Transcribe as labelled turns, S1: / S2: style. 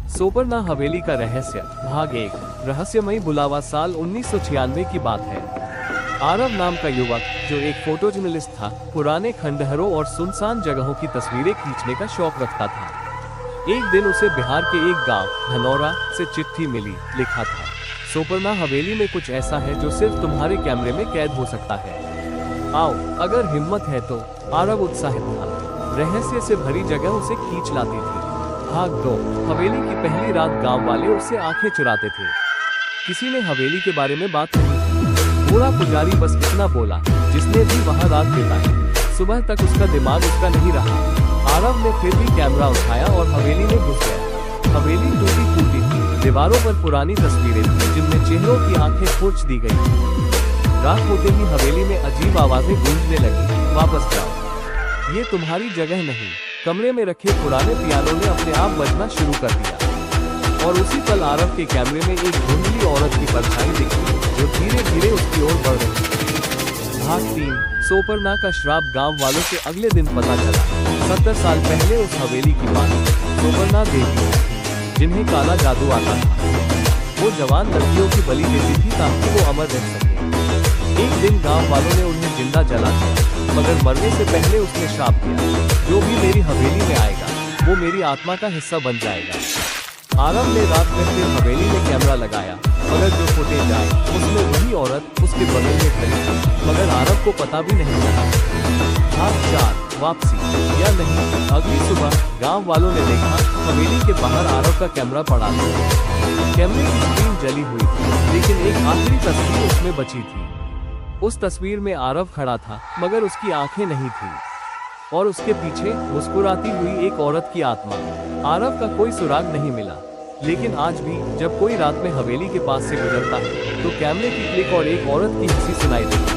S1: सोपरना हवेली का रहस्य भाग 1 रहस्यमयी बुलावा। साल 1996 की बात है। आरव नाम का युवक, जो एक फोटो जर्नलिस्ट था, पुराने खंडहरों और सुनसान जगहों की तस्वीरें खींचने का शौक रखता था। एक दिन उसे बिहार के एक गांव धनौरा से चिट्ठी मिली। लिखा था, सोपरना हवेली में कुछ ऐसा है जो सिर्फ तुम्हारे कैमरे में कैद हो सकता है। आओ, अगर हिम्मत है तो। आरव उत्साहित था। रहस्य से भरी जगह उसे खींच लाती थी। भाग 2 हवेली की पहली रात। गांव वाले उससे आंखें चुराते थे। किसी ने हवेली के बारे में बात नहीं की। बूढ़ा पुजारी बस इतना बोला, जिसने भी वहां रात बिताई, सुबह तक उसका दिमाग उसका नहीं रहा। आरव ने फिर भी कैमरा उठाया और हवेली में घुस गया। हवेली टूटी फूटी थी। दीवारों पर पुरानी तस्वीरें थी, जिनमें चेहरों की आंखें खोच दी गई। रात होते ही हवेली में अजीब आवाजें गूंजने लगी। वापस जाओ, ये तुम्हारी जगह नहीं। कमरे में रखे पुराने पियानो ने अपने आप बजना शुरू कर दिया। और उसी पल आरव के कैमरे में एक धुंधली औरत की परछाई दिखी, जो धीरे धीरे उसकी ओर बढ़ रही थी। भाग 3 सोपरना का श्राप। गांव वालों से अगले दिन पता चला, 70 साल पहले उस हवेली की मालिक सोपरना देवी, जिन्हें काला जादू आता था, वो जवान लड़कियों की बलि देती थी ताकि वो अमर रह सके। एक दिन गांव वालों ने उन्हें जिंदा जला दिया, मगर मरने से पहले उसने श्राप दिया, जो भी मेरी हवेली में आएगा, वो मेरी आत्मा का हिस्सा बन जाएगा। आरव ने रात में फिर हवेली में कैमरा लगाया, मगर जो फुटेज आई, उसमें वही औरत उसके बगल में खड़ी थी, मगर आरव को पता भी नहीं चला। भाग 4 वापसी। या नहीं, अगली सुबह गांव वालों ने देखा, हवेली के बाहर आरव का कैमरा पड़ा था। कैमरे की स्क्रीन जली हुई थी, लेकिन एक आखिरी तस्वीर उसमें बची थी। उस तस्वीर में आरव खड़ा था, मगर उसकी आंखें नहीं थी, और उसके पीछे मुस्कुराती हुई एक औरत की आत्मा। आरव का कोई सुराग नहीं मिला, लेकिन आज भी जब कोई रात में हवेली के पास से गुजरता है, तो कैमरे की क्लिक और एक औरत की हंसी सुनाई देती है।